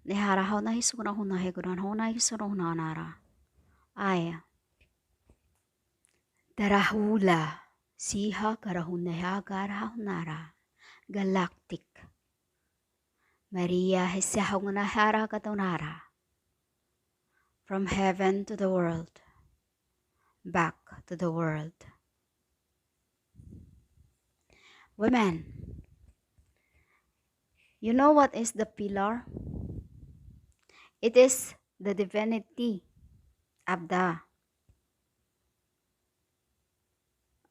Nehara na hisuna huna heguran hona hisuna huna nara. Aya. Darahula. Siha karahuneha garahunara. Galactic. Maria hesahunguna hara katunara. From heaven to the world. Back to the world. Women, you know what is the pillar? It is the divinity of the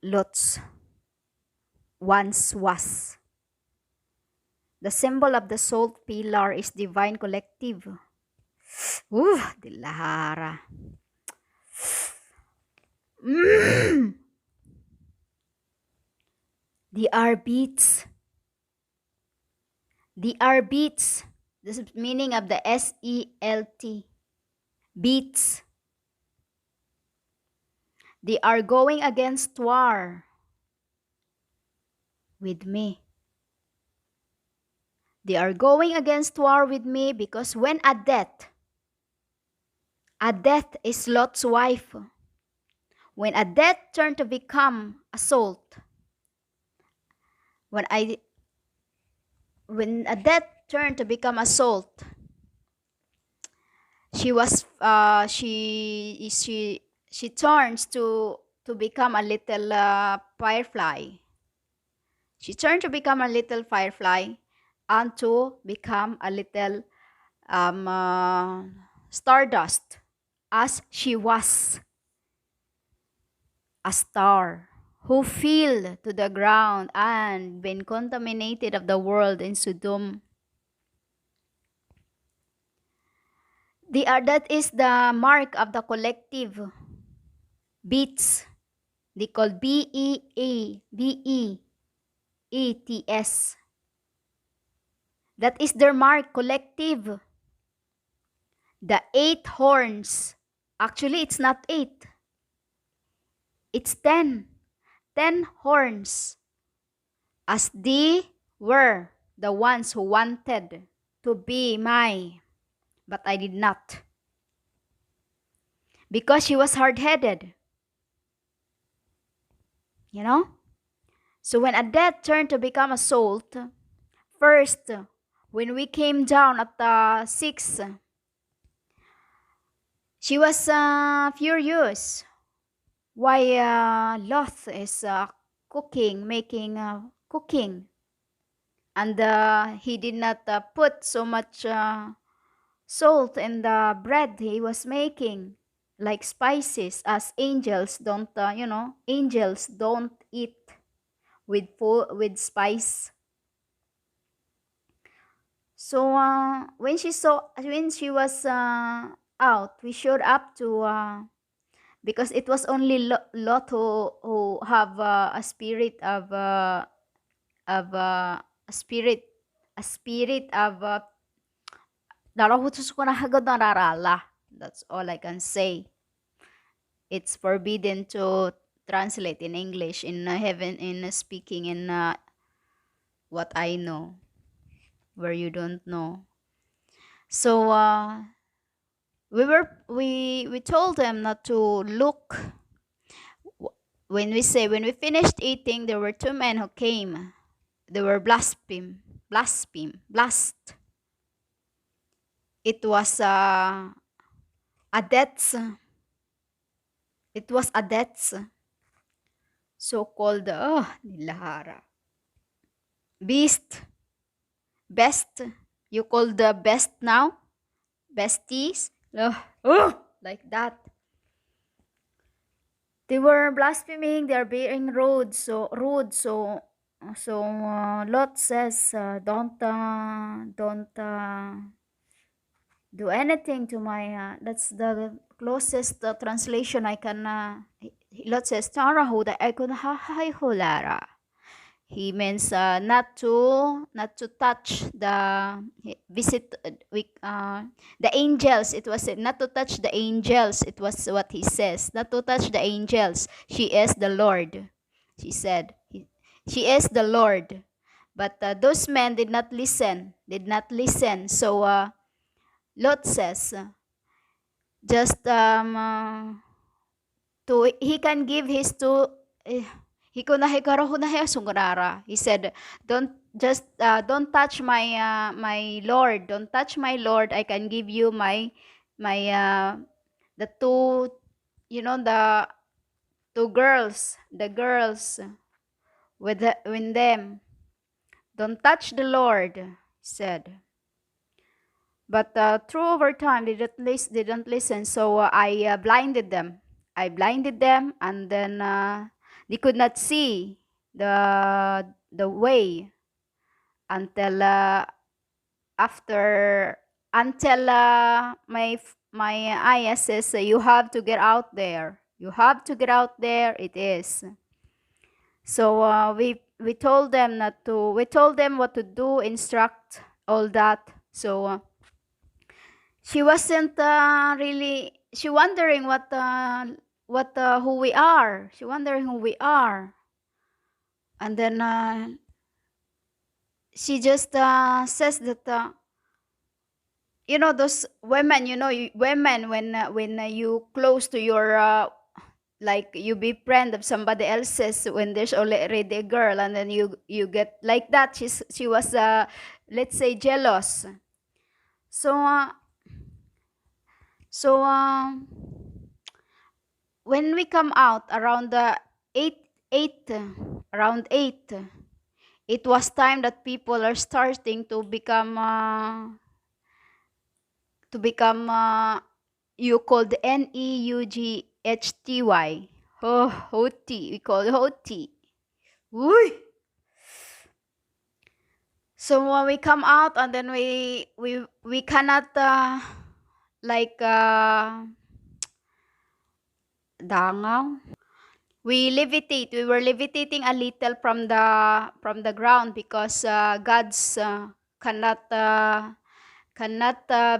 Lutz once was. The symbol of the salt pillar is divine collective. Dilahara. The R beats. The R beats. This is meaning of the SELT. Beats. They are going against war with me. They are going against war with me because when Adith is Lot's wife. When Adith turned to become a salt, when Adith turned to become a salt, she turns to become a little firefly. She turned to become a little firefly and to become a little stardust, as she was a star who fell to the ground and been contaminated of the world in Sodom. That is the mark of the collective beats. They call BEATS. That is their mark, collective. The 8 horns. Actually, it's not 8. It's 10. 10 horns. As they were the ones who wanted to be but I did not. Because she was hard-headed. You know? So when Adith turned to become a salt, first, when we came down at 6, she was furious. Why Lot is making cooking. And he did not put so much salt in the bread he was making, like spices, as angels don't, angels don't eat with spice. So when she was out, we showed up to because it was only Lot who have a spirit of a spirit of that's all I can say. It's forbidden to translate in English in heaven, in speaking in what I know where you don't know. So we told them not to look. When we finished eating, there were 2 men who came. They were blast. It was Adith's. It was Adith's so-called nilahara. Best. You call the best now? Besties? Like that. They were blaspheming. They are being rude. So Lot says, don't do anything to my. That's the closest translation I can. Lot says, "Tarahu da ekun hulara." He means not to touch the the angels. It was not to touch the angels. It was what he says. Not to touch the angels. She is the Lord. She said. She is the Lord. But those men did not listen. So Lot says, just to he can give his to he said, don't touch my lord, don't touch my lord. I can give you my the two, the two girls, the girls with them. Don't touch the lord, he said. But through over time, they didn't listen. So I blinded them. I blinded them, and then they could not see the way until after until my ayah says, you have to get out there. You have to get out there. It is. So we told them not to. We told them what to do, instruct all that. So. She wasn't really, she wondering who we are. She wondering who we are. And then she just says that those women, women, when you close to your like you be friend of somebody else's, when there's already a girl, and then you get like that. She was let's say jealous. So so when we come out around the 8 around 8, it was time that people are starting to become you called NEUGHTY. Oh, hoti, we call it hoti. Uy. So when we come out, and then we cannot like dangaw. We levitate. We were levitating a little from the ground, because God's cannot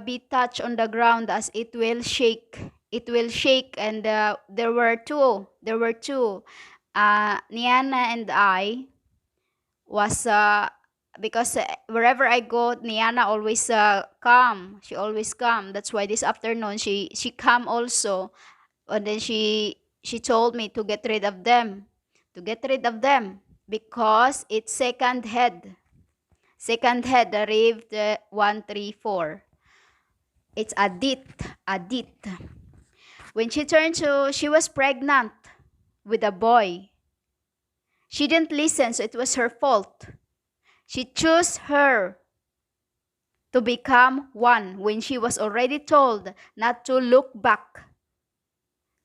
be touched on the ground, as it will shake. It will shake, and there were two. Niana and I was because wherever I go, Niana always come. She always come. That's why this afternoon she come also, and then she told me to get rid of them, because it's second head, the rave 134. It's Adith. When she was pregnant with a boy. She didn't listen, so it was her fault. She chose her to become one when she was already told not to look back.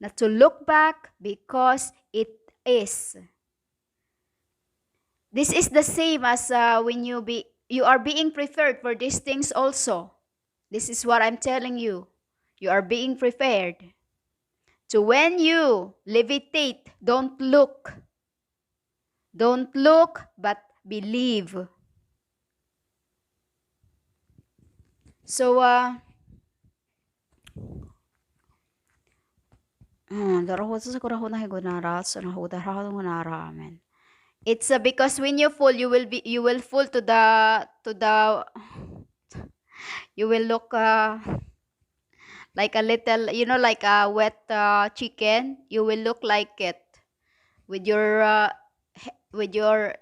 Not to look back, because it is. This is the same as when you are being prepared for these things also. This is what I'm telling you. You are being prepared. So when you levitate, don't look. Don't look, but believe. So it's because when you fall, you will fall to the you will look like a little, like a wet chicken. You will look like it with your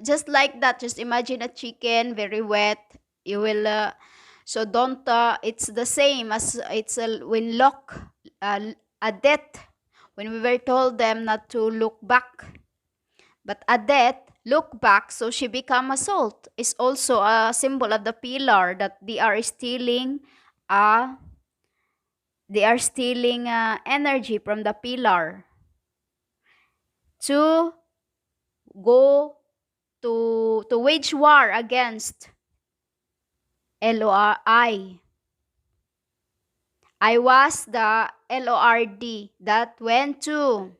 just like that. Just imagine a chicken very wet. You will so don't it's the same as it's when a death, when we were told them not to look back, but a death look back, so she become a salt. Is also a symbol of the pillar, that they are stealing energy from the pillar to go to wage war against LORI. I was the LORD that went to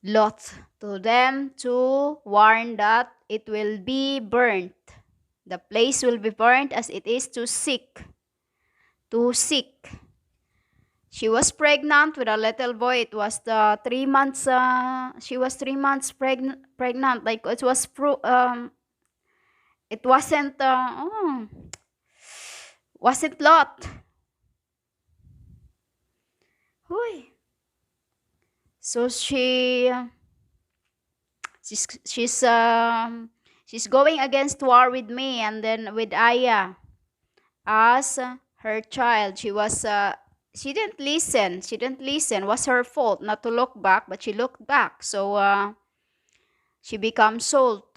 Lot, to them, to warn that it will be burnt. The place will be burnt, as it is to seek. She was pregnant with a little boy. It was the 3 months. She was 3 months pregnant. Like it wasn't. wasn't Lot. Huy. So she's she's um she's going against war with me, and then with Aya as her child. She didn't listen. She didn't listen. It was her fault not to look back, but she looked back. So she becomes salt.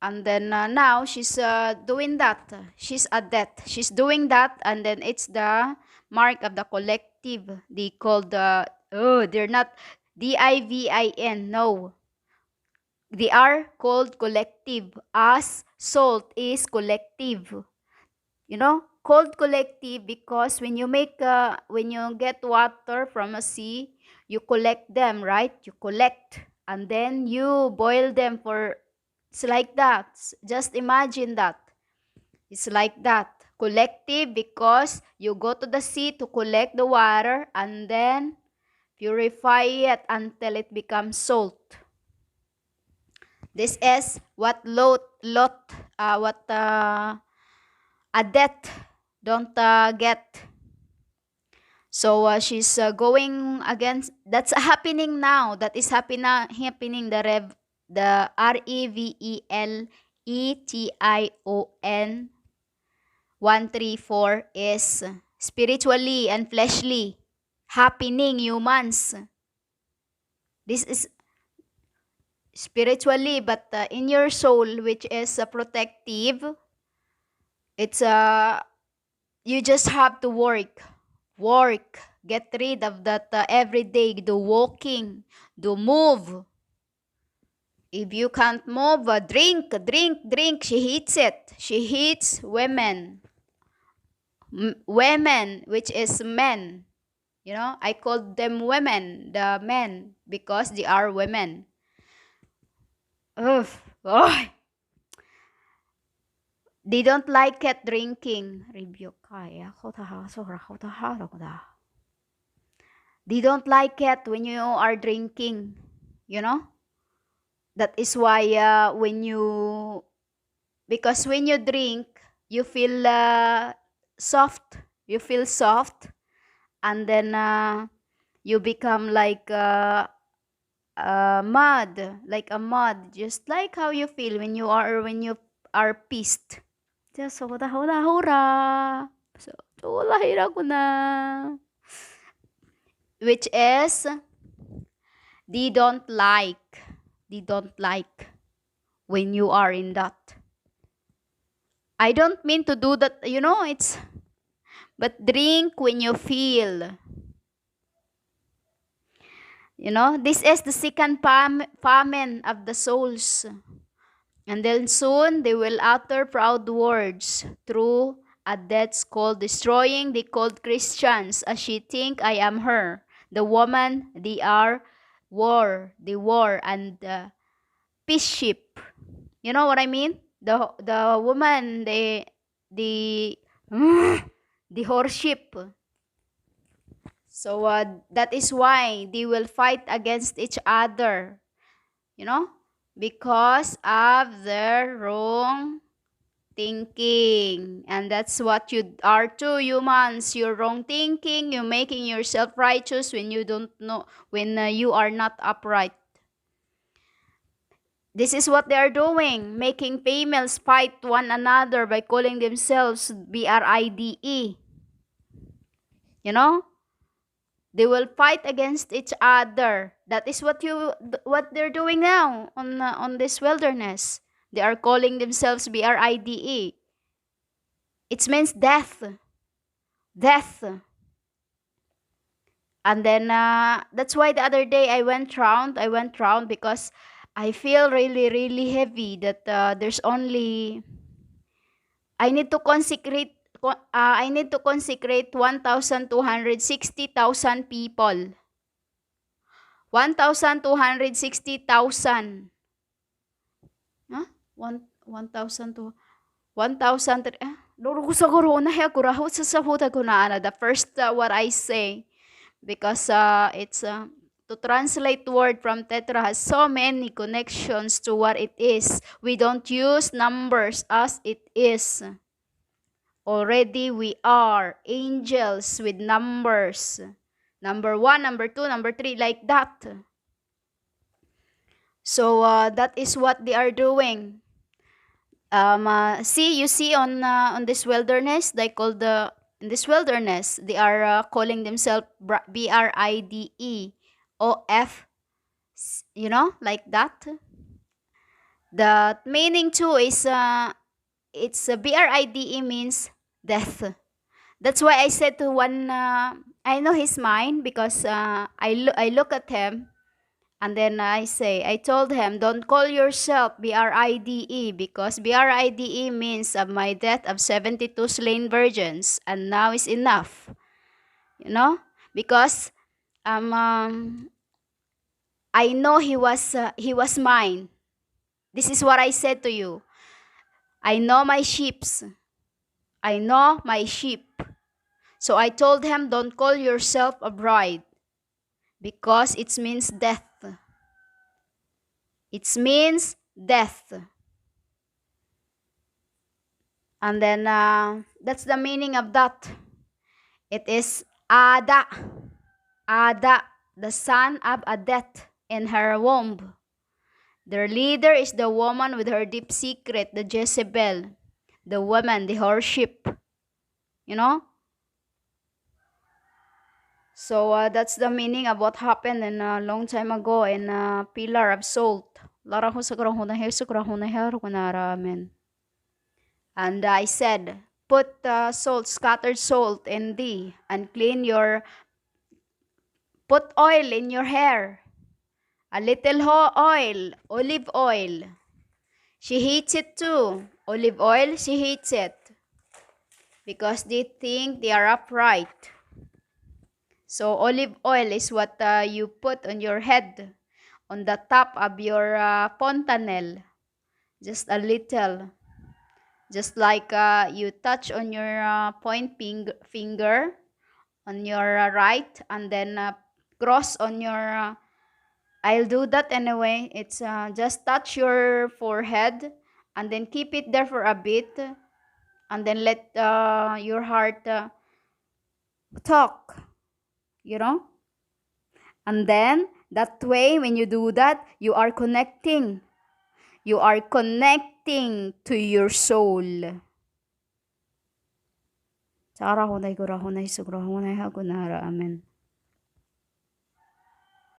And then now she's doing that. She's a death. She's doing that, and then it's the mark of the collective. They call they're not DIVIN. No, they are called collective. As salt is collective. Called collective because when you get water from a sea, you collect them, right? You collect, and then you boil them for. It's like that. Just imagine that. It's like that. Collective because you go to the sea to collect the water and then purify it until it becomes salt. This is what Adith don't get. So she's going against. That's happening now. That is happening. The REVELETION 134 is spiritually and fleshly happening humans. This is spiritually, but in your soul, which is protective, it's you just have to work, get rid of that every day. Do walking, do move. If you can't move, drink. She hates it. She hates women. Women, which is men. I call them women, the men, because they are women. Ugh. Oh. They don't like it drinking. They don't like it when you are drinking. That is why because when you drink, you feel soft. You feel soft, and then you become like like a mud, just like how you feel when you are pissed. Just hura. So lahira ko na. Which is they don't like when you are in that. I don't mean to do that, but drink when you feel. This is the second famine of the souls. And then soon they will utter proud words through a death called destroying the called Christians, as she think I am her. The woman, they are the war, and the peace ship. You know what I mean? The woman, the the horse ship. So that is why they will fight against each other. Because of their wrong thinking. And that's what you are too, humans. You're wrong thinking. You're making yourself righteous when you don't know, when you are not upright. This is what they are doing, making females fight one another by calling themselves BRIDE. They will fight against each other. That is what they're doing now on this wilderness. They are calling themselves BRIDE. It means death. And then that's why the other day I went round because I feel really, really heavy that there's only I need to consecrate 1,260,000 people. 1,260,000. Huh? 1,000 to 1,000. The first what I say, because it's to translate word from tetra has so many connections to what it is. We don't use numbers as it is. Already we are angels with numbers. Number 1, number 2, number 3, like that. So that is what they are doing. You see on this wilderness, they call in this wilderness, they are calling themselves BRIDEOF, like that. The meaning too is it's BRIDE means death. That's why I said to one, I know his mind because I look at him. And then I told him, don't call yourself BRIDE because BRIDE means of my death of 72 slain virgins, and now is enough. Because I know he was mine. This is what I said to you. I know my sheeps. I know my sheep. So I told him, don't call yourself a bride because it means death. It means death. And then that's the meaning of that. It is Ada, the son of Adith in her womb. Their leader is the woman with her deep secret, the Jezebel, the woman, the worship. So that's the meaning of what happened in a long time ago in a pillar of salt. And I said, put salt, scattered salt in thee, and put oil in your hair. A little oil, olive oil. She hates it too. Olive oil, she hates it. Because they think they are upright. So olive oil is what you put on your head, on the top of your fontanel. Just a little. Just like you touch on your point finger on your right, and then cross on your I'll do that anyway. It's just touch your forehead and then keep it there for a bit, and then let your heart talk, you know? And then that way, when you do that, you are connecting. You are connecting to your soul. Amen.